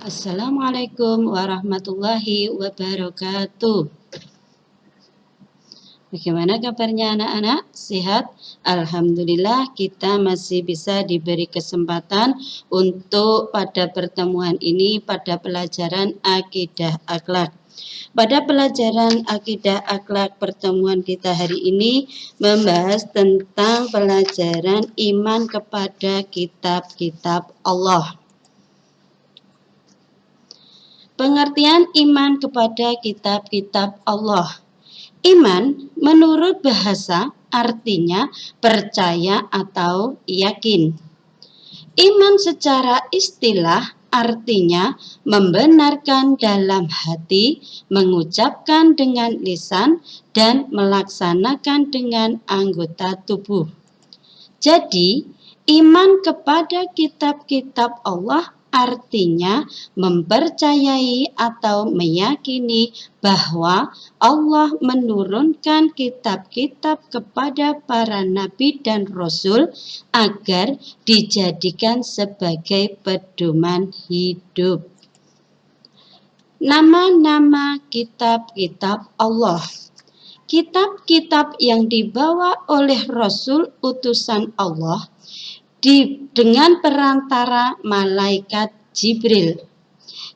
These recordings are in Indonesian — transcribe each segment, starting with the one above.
Assalamualaikum warahmatullahi wabarakatuh. Bagaimana kabarnya anak-anak? Sehat? Alhamdulillah kita masih bisa diberi kesempatan untuk pada pertemuan ini pada pelajaran akidah akhlak. Pada pelajaran akidah akhlak pertemuan kita hari ini membahas tentang pelajaran iman kepada kitab-kitab Allah. Pengertian iman kepada kitab-kitab Allah. Iman menurut bahasa artinya percaya atau yakin. Iman secara istilah artinya membenarkan dalam hati, mengucapkan dengan lisan, dan melaksanakan dengan anggota tubuh. Jadi, iman kepada kitab-kitab Allah artinya mempercayai atau meyakini bahwa Allah menurunkan kitab-kitab kepada para nabi dan rasul agar dijadikan sebagai pedoman hidup. Nama-nama kitab-kitab Allah. Kitab-kitab yang dibawa oleh Rasul utusan Allah dengan perantara malaikat Jibril.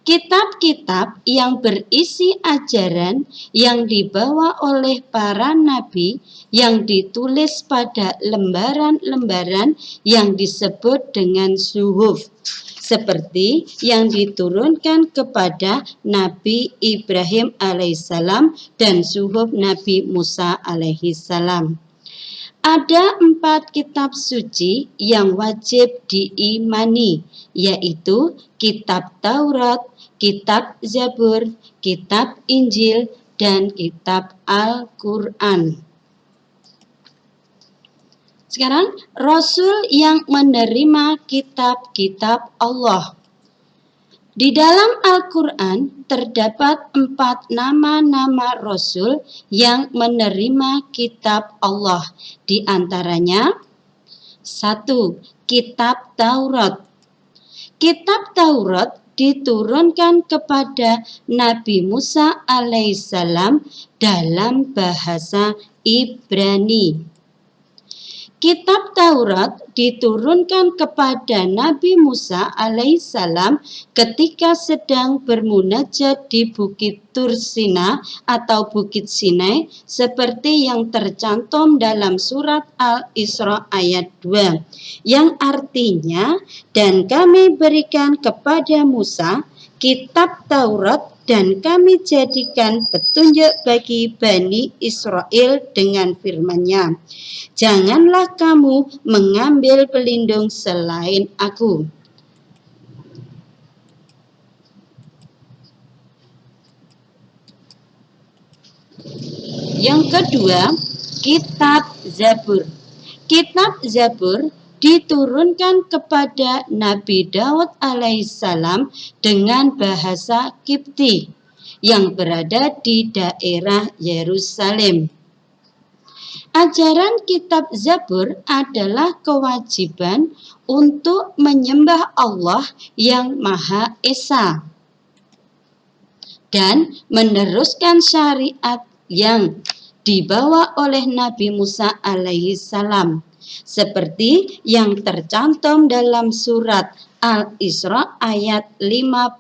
Kitab-kitab yang berisi ajaran yang dibawa oleh para nabi yang ditulis pada lembaran-lembaran yang disebut dengan suhuf, seperti yang diturunkan kepada Nabi Ibrahim alaihissalam dan suhuf Nabi Musa alaihissalam. Ada 4 kitab suci yang wajib diimani, yaitu kitab Taurat, kitab Zabur, kitab Injil, dan kitab Al-Quran. Sekarang, Rasul yang menerima kitab-kitab Allah. Di dalam Al-Quran terdapat 4 nama-nama Rasul yang menerima kitab Allah. Di antaranya 1. Kitab Taurat. Kitab Taurat diturunkan kepada Nabi Musa alaihissalam dalam bahasa Ibrani. Kitab Taurat diturunkan kepada Nabi Musa alaihissalam ketika sedang bermunajat di Bukit Tursina atau Bukit Sinai seperti yang tercantum dalam surat Al-Isra ayat 2 yang artinya, dan kami berikan kepada Musa kitab Taurat dan kami jadikan petunjuk bagi Bani Israel dengan firman-Nya, janganlah kamu mengambil pelindung selain aku. Yang kedua, kitab Zabur. Kitab Zabur diturunkan kepada Nabi Daud alaihissalam dengan bahasa Kipti yang berada di daerah Yerusalem. Ajaran kitab Zabur adalah kewajiban untuk menyembah Allah yang Maha Esa dan meneruskan syariat yang dibawa oleh Nabi Musa alaihissalam, seperti yang tercantum dalam surat Al-Isra ayat 55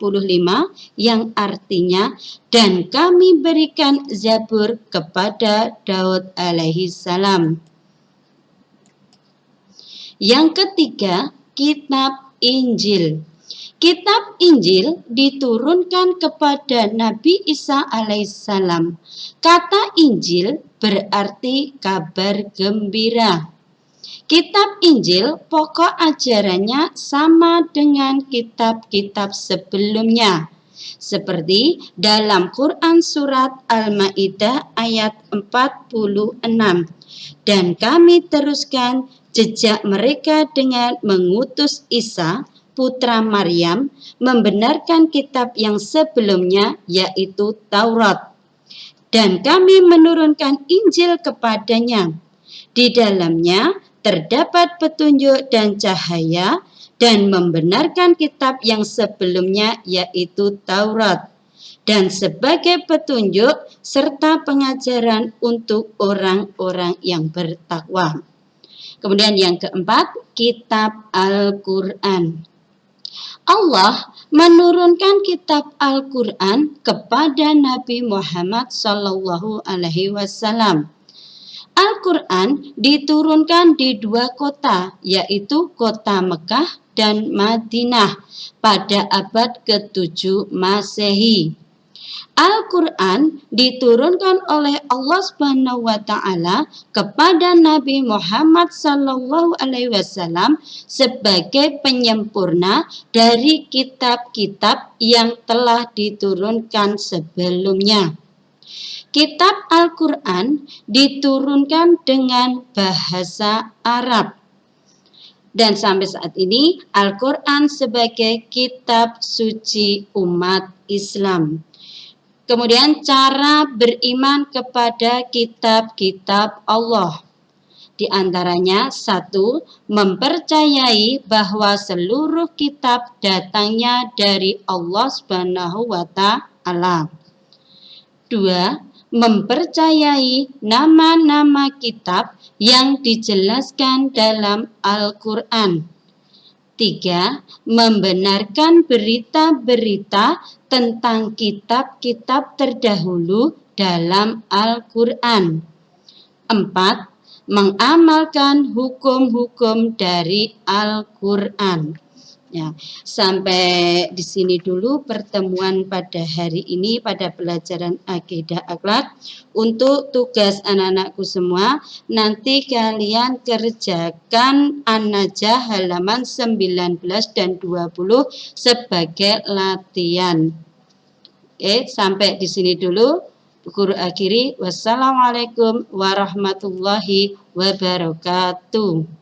yang artinya, dan kami berikan Zabur kepada Daud alaihissalam. Yang ketiga, kitab Injil. Kitab Injil diturunkan kepada Nabi Isa alaihissalam. Kata Injil berarti kabar gembira. Kitab Injil pokok ajarannya sama dengan kitab-kitab sebelumnya, seperti dalam Quran surat Al-Maidah ayat 46. Dan kami teruskan jejak mereka dengan mengutus Isa, putra Maryam, membenarkan kitab yang sebelumnya, yaitu Taurat. Dan kami menurunkan Injil kepadanya. Di dalamnya terdapat petunjuk dan cahaya, dan membenarkan kitab yang sebelumnya yaitu Taurat, dan sebagai petunjuk serta pengajaran untuk orang-orang yang bertakwa. Kemudian yang keempat, kitab Al-Quran. Allah menurunkan kitab Al-Quran kepada Nabi Muhammad SAW. Al-Quran diturunkan di dua kota, yaitu kota Mekah dan Madinah pada abad ke-7 Masehi. Al-Quran diturunkan oleh Allah Subhanahu wa Ta'ala kepada Nabi Muhammad SAW sebagai penyempurna dari kitab-kitab yang telah diturunkan sebelumnya. Kitab Al-Quran diturunkan dengan bahasa Arab. Dan sampai saat ini Al-Quran sebagai kitab suci umat Islam. Kemudian cara beriman kepada kitab-kitab Allah. Di antaranya, 1. Mempercayai bahwa seluruh kitab datangnya dari Allah Subhanahu wa Ta'ala. 2. Mempercayai nama-nama kitab yang dijelaskan dalam Al-Quran. 3. Membenarkan berita-berita tentang kitab-kitab terdahulu dalam Al-Quran. 4. Mengamalkan hukum-hukum dari Al-Quran. Ya, sampai di sini dulu pertemuan pada hari ini pada pelajaran akidah akhlak. Untuk tugas anak-anakku semua, nanti kalian kerjakan An-Najah halaman 19 dan 20 sebagai latihan. Oke, sampai di sini dulu. Guru akhiri, wassalamualaikum warahmatullahi wabarakatuh.